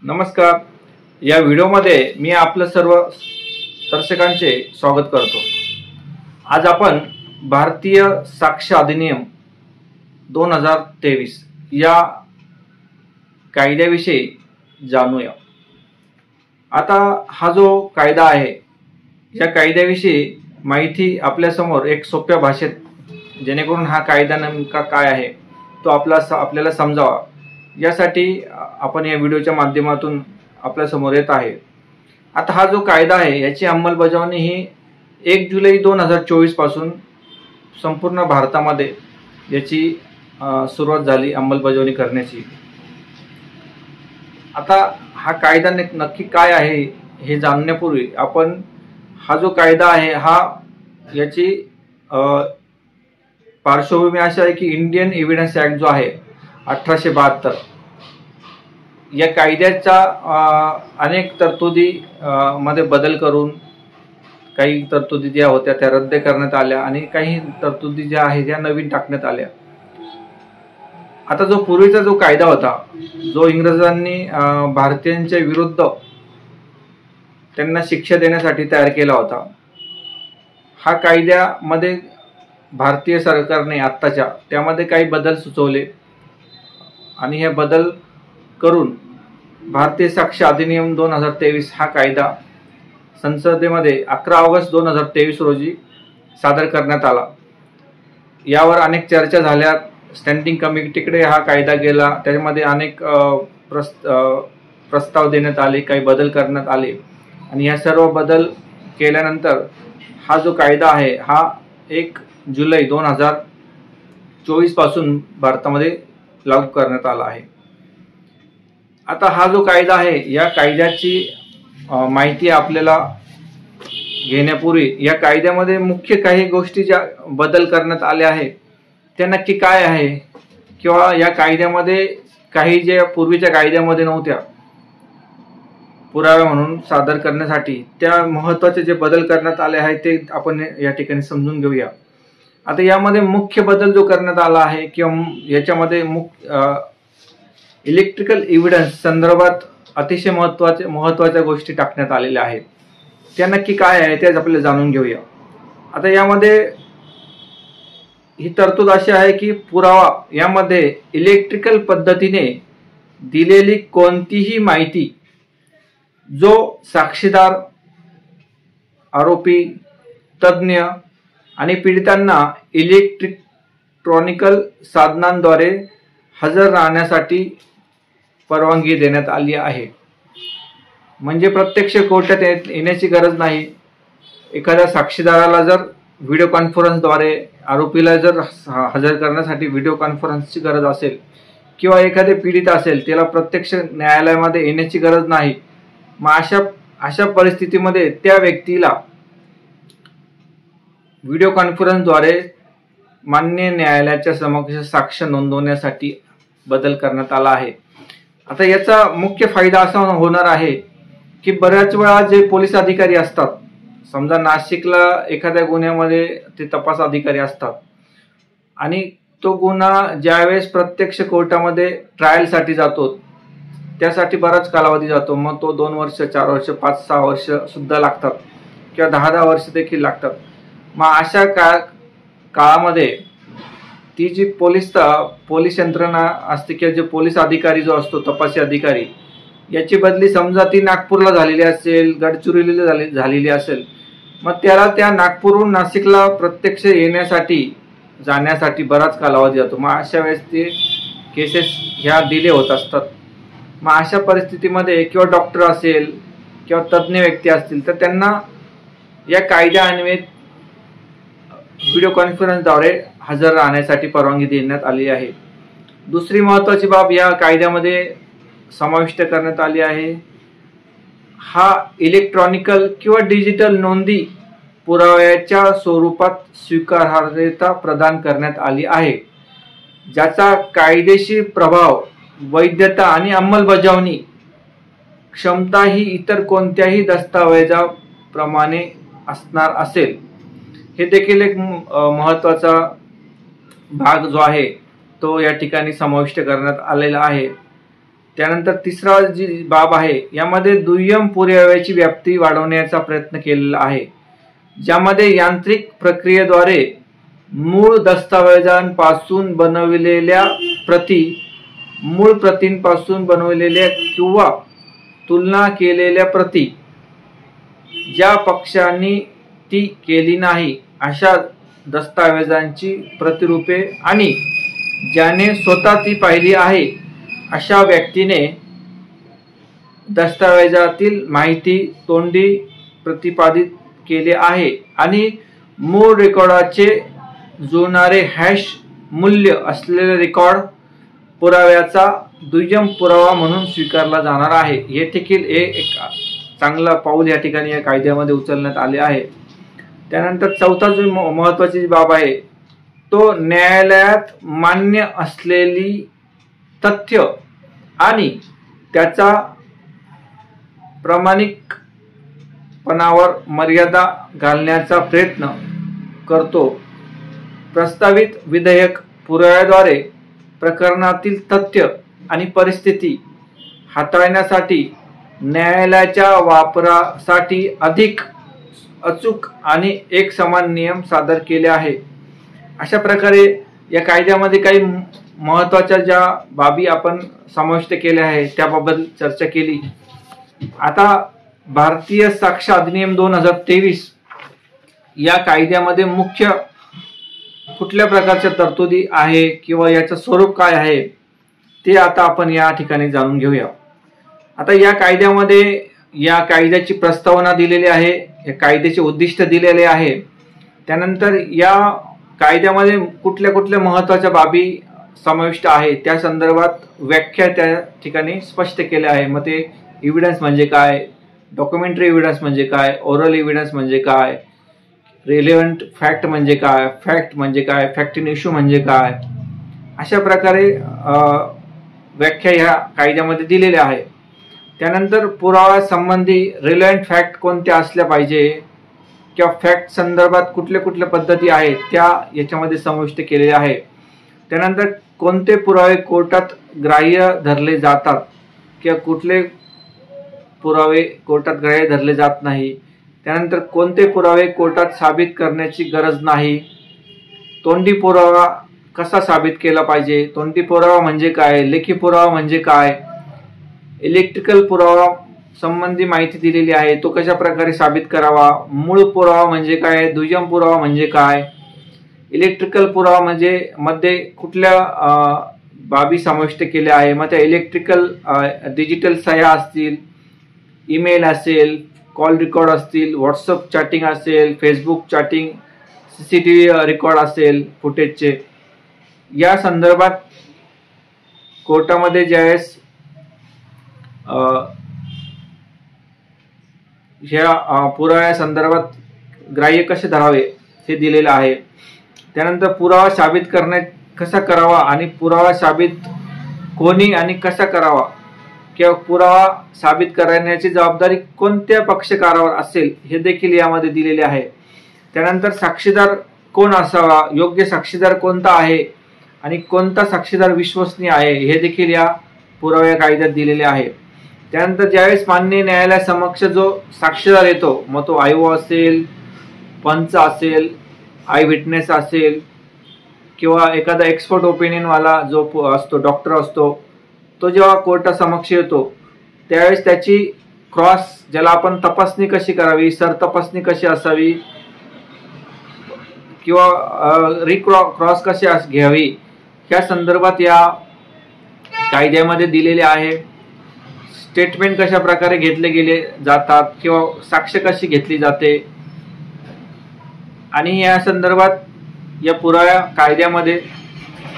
नमस्कार. या व्हिडिओमध्ये मी आपलं सर्व दर्शकांचे स्वागत करतो. आज आपण भारतीय साक्ष अधिनियम 2023 या कायद्याविषयी जाणूया. आता हा जो कायदा आहे या कायद्याविषयी माहिती आपल्यासमोर एक सोप्या भाषेत जेणेकरून हा कायदा नेमका काय आहे तो आपल्याला समजावा यासाठी आपण या व्हिडिओच्या माध्यमातून आपल्या समोर येत आहे. आता हा जो कायदा आहे याची अंमलबजावणी ही 1 जुलै 2024 पासून संपूर्ण भारतामध्ये याची सुरुवात झाली अंमलबजावणी करण्याची. आता हा कायदा नक्की काय आहे हे जाणण्यापूर्वी आपण हा जो कायदा आहे याची पार्श्वभूमी अशी आहे की इंडियन एव्हिडन्स ऍक्ट जो आहे 1872 या कायद्याच्या अनेक तरतुदी मध्ये बदल करून काही तरतुदी ज्या होत्या त्या रद्द करण्यात आल्या आणि काही तरतुदी ज्या आहेत त्या नवीन टाकण्यात आल्या. आता जो पूर्वीचा जो कायदा होता जो इंग्रजांनी भारतीयांच्या विरुद्ध त्यांना शिक्षा देण्यासाठी तयार केला होता, हा कायद्यामध्ये भारतीय सरकारने आत्ताच्या त्यामध्ये काही बदल सुचवले आणि हे बदल करून भारतीय साक्ष अधिनियम 2023 हा कायदा संसदेमध्ये 11 ऑगस्ट 2023 रोजी सादर करण्यात आला. यावर अनेक चर्चा झाल्या. स्टँडिंग कमिटीकडे हा कायदा गेला, त्यामध्ये अनेक प्रस्ताव देण्यात आले, काही बदल करण्यात आले आणि या सर्व बदल केल्यानंतर हा जो कायदा आहे हा 1 जुलै 2024 पासून भारतामध्ये लागू करण्यात आला आहे. आता हा जो कायदा आहे या कायद्याची माहिती आपल्याला घेण्यापूर्वी या कायद्यामध्ये मुख्य काही गोष्टी ज्या बदल करण्यात आल्या आहेत त्या नक्की काय आहे किंवा या कायद्यामध्ये काही ज्या पूर्वीच्या कायद्यामध्ये नव्हत्या पुरावे म्हणून सादर करण्यासाठी त्या महत्त्वाचे जे बदल करण्यात आले आहेत ते आपण या ठिकाणी समजून घेऊया. आता यामध्ये मुख्य बदल जो करण्यात आला आहे किंवा याच्यामध्ये इलेक्ट्रिकल एव्हिडन्स संदर्भात अतिशय महत्त्वाच्या गोष्टी टाकण्यात आलेल्या आहेत. त्या नक्की काय आहे ते आपल्याला जाणून घेऊया. आता यामध्ये ही तरतूद अशी आहे की पुरावा यामध्ये इलेक्ट्रिकल पद्धतीने दिलेली कोणतीही माहिती जो साक्षीदार, आरोपी, तज्ञ आणि पीडितांना इलेक्ट्रॉनिकल साधनांद्वारे हजर राहण्यासाठी परवानगी देण्यात आली आहे. म्हणजे प्रत्यक्ष कोर्टात येण्याची गरज नाही. एखाद्या साक्षीदाराला जर व्हिडिओ कॉन्फरन्सद्वारे, आरोपीला जर हजर करण्यासाठी व्हिडिओ कॉन्फरन्सची गरज असेल किंवा एखादे पीडित असेल त्याला प्रत्यक्ष न्यायालयामध्ये येण्याची गरज नाही, मग अशा परिस्थितीमध्ये त्या व्यक्तीला व्हिडिओ कॉन्फरन्सद्वारे मान्य न्यायालयाच्या समक्ष साक्ष नोंदवण्यासाठी बदल करण्यात आला आहे. आता याचा मुख्य फायदा असा होणार आहे की बऱ्याच वेळा जे पोलीस अधिकारी असतात, समजा नाशिकला एखाद्या गुन्ह्यामध्ये ते तपास अधिकारी असतात आणि तो गुन्हा ज्यावेळेस प्रत्यक्ष कोर्टामध्ये ट्रायलसाठी जातो त्यासाठी बराच कालावधी जातो. मग तो 2 वर्ष, 4 वर्ष, 5-6 वर्ष सुद्धा लागतात किंवा 10-10 वर्ष देखील लागतात. मग अशा काळामध्ये ती जी पोलीस यंत्रणा असते किंवा जे पोलीस अधिकारी जो असतो, तपासी अधिकारी, याची बदली समजा ती नागपूरला झालेली असेल, गडचिरोलीला झालेली असेल, मग त्याला त्या नागपूरहून नाशिकला प्रत्यक्ष जाण्यासाठी बराच कालावधी जातो. मग अशा वेळेस ते केसेस ह्या डिले होत असतात. मग अशा परिस्थितीमध्ये किंवा डॉक्टर असेल किंवा तज्ज्ञ व्यक्ती असतील तर त्यांना या कायद्यान्वये व्हिडिओ कॉन्फरन्सद्वारे हजर राहण्यासाठी परवानगी देण्यात आली आहे. दुसरी महत्त्वाची बाब या कायद्यामध्ये समाविष्ट करण्यात आली आहे, हा इलेक्ट्रॉनिकल किंवा डिजिटल नोंदी पुराव्याच्या स्वरूपात स्वीकारार्हता प्रदान करण्यात आली आहे, ज्याचा कायदेशीर प्रभाव, वैधता आणि अंमलबजावणी क्षमता ही इतर कोणत्याही दस्तावेजाप्रमाणे असणार असेल. हे देखील एक महत्त्वाचा भाग जो आहे तो या ठिकाणी समाविष्ट करण्यात आलेला आहे. त्यानंतर तिसरा जी बाब आहे यामध्ये दुय्यम पुराव्याची व्याप्ती वाढवण्याचा प्रयत्न केलेला आहे, ज्यामध्ये यांत्रिक प्रक्रियेद्वारे मूळ दस्तावेजांपासून बनविलेल्या प्रती, मूळ प्रतींपासून बनविलेल्या किंवा तुलना केलेल्या प्रती, ज्या पक्षांनी ती केली नाही अशा दस्तावेजांची प्रतिरूपे आणि ज्याने स्वतः ती पाहिली आहे अशा व्यक्तीने दस्तावेजातील माहिती तोंडी प्रतिपादित केले आहे आणि मूळ रेकॉर्डाचे जुळणारे हॅश मूल्य असलेले रेकॉर्ड पुराव्याचा दुय्यम पुरावा म्हणून स्वीकारला जाणार आहे। हे देखील एक चांगला पाऊल या ठिकाणी या कायद्यामध्ये उचलण्यात आले आहे। त्यानंतर चौथा जो महत्त्वाची बाब आहे तो न्यायालयात मान्य असलेली तथ्य आणि त्याचा प्रामाणिकपणावर मर्यादा घालण्याचा प्रयत्न करतो। प्रस्तावित विधेयक पुराव्याद्वारे प्रकरणातील तथ्य आणि परिस्थिती हाताळण्यासाठी न्यायालयाच्या वापरासाठी अधिक अचूक आणि एकसमान नियम सादर केले आहे। अशा प्रकारे या कायद्यामध्ये काही महत्त्वाच्या ज्या बाबी आपण समाविष्ट केल्या आहेत त्याबाबत चर्चा केली। आता भारतीय साक्ष अधिनियम 2023 या कायद्यामध्ये मुख्य कुठल्या प्रकारच्या तरतुदी आहे किंवा याचं स्वरूप काय आहे ते आता आपण या ठिकाणी जाणून घेऊया। आता या कायद्यामध्ये या कायद्याची प्रस्तावना दिलेली आहे, या कायद्याचे उद्दिष्ट दिलेले आहे, त्यानंतर या कायद्यामध्ये कुठल्या कुठल्या महत्त्वाच्या बाबी समाविष्ट आहे त्या संदर्भात व्याख्या त्या ठिकाणी स्पष्ट केल्या आहे। मग ते एव्हिडन्स म्हणजे काय, डॉक्युमेंटरी एव्हिडन्स म्हणजे काय, ओरल एव्हिडन्स म्हणजे काय, रिलेव्हंट फॅक्ट म्हणजे काय, फॅक्ट म्हणजे काय, फॅक्ट इन इश्यू म्हणजे काय, अशा प्रकारे व्याख्या ह्या कायद्यामध्ये दिलेल्या आहे। त्यानंतर पुरावा संबंधी रिलेव्हंट फॅक्ट कोणत्या असल्या पाहिजे किंवा फॅक्ट संदर्भात कुठल्या कुठल्या पद्धती आहेत त्या याच्यामध्ये समाविष्ट केलेल्या आहे। त्यानंतर कोणते पुरावे कोर्टात ग्राह्य धरले जातात किंवा कुठले पुरावे कोर्टात ग्राह्य धरले जात नाही, त्यानंतर कोणते पुरावे कोर्टात साबित करण्याची गरज नाही, तोंडी पुरावा कसा साबित केला पाहिजे, तोंडी पुरावा म्हणजे काय, लेखी पुरावा म्हणजे काय, इलेक्ट्रिकल पुरावा संबंधी माहिती दिलेली आहे तो कशा प्रकारे साबित करावा, मूळ पुरावा म्हणजे काय, दुय्यम पुरावा म्हणजे काय, इलेक्ट्रिकल पुरावा म्हणजे मध्ये कुठल्या बाबी समाविष्ट केल्या आहे। मग त्या इलेक्ट्रिकल डिजिटल सह्या असतील, ईमेल असेल, कॉल रेकॉर्ड असतील, व्हॉट्सअप चॅटिंग असेल, फेसबुक चॅटिंग, CCTV रेकॉर्ड असेल फुटेजचे, या संदर्भात कोर्टामध्ये ज्यावेळेस ह्या पुराव्या संदर्भात ग्राह्य कसे धरावे हे दिलेलं आहे। त्यानंतर पुरावा साबित करणे कसा करावा आणि पुरावा साबित कोणी आणि कसा करावा किंवा पुरावा साबित करण्याची जबाबदारी कोणत्या पक्षकारावर असेल हे देखील यामध्ये दिलेले आहे। त्यानंतर साक्षीदार कोण असावा, योग्य साक्षीदार कोणता आहे आणि कोणता साक्षीदार विश्वसनीय आहे हे देखील या पुराव्या कायद्यात दिलेले आहे। त्यानंतर ज्यावेळेस मान्य न्यायालयासमक्ष जो साक्षीदार येतो, मग तो आयओ असेल, पंच असेल, आय विटनेस असेल किंवा एखादा एक्सपर्ट ओपिनियनवाला जो असतो, डॉक्टर असतो, तो जेव्हा कोर्टासमक्ष येतो त्यावेळेस त्याची क्रॉस, ज्याला आपण तपासणी कशी करावी, सरतपासणी कशी असावी किंवा क्रॉस कशी घ्यावी या संदर्भात या कायद्यामध्ये दिलेले आहे। स्टेटमेंट कशा प्रकारे घेतले गेले जातात किंवा साक्ष कशी घेतली जाते आणि या संदर्भात या पुराव्या कायद्यामध्ये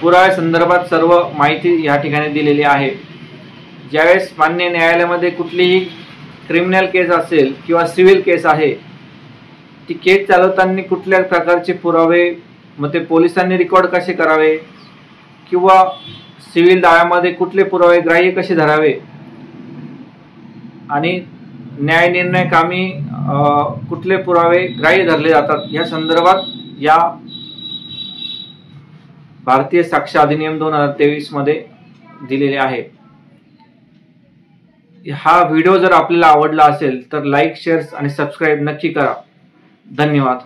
पुराव्या संदर्भात सर्व माहिती या ठिकाणी दिलेली आहे। ज्यावेळेस मान्य न्यायालयामध्ये कुठलीही क्रिमिनल केस असेल किंवा सिव्हिल केस आहे, ती केस चालवताना कुठल्या प्रकारचे पुरावे, मग ते पोलिसांनी रेकॉर्ड कसे करावे किंवा सिव्हिल दाव्यामध्ये कुठले पुरावे ग्राह्य कसे धरावे आणि न्याय निर्णय कामी कुठले पुरावे ग्राह्य धरले जातात या संदर्भात या भारतीय साक्ष अधिनियम 2023 मध्ये दिलेले आहे। हा व्हिडिओ जर आपल्याला आवडला असेल तर लाईक, शेअर आणि सबस्क्राईब नक्की करा. धन्यवाद.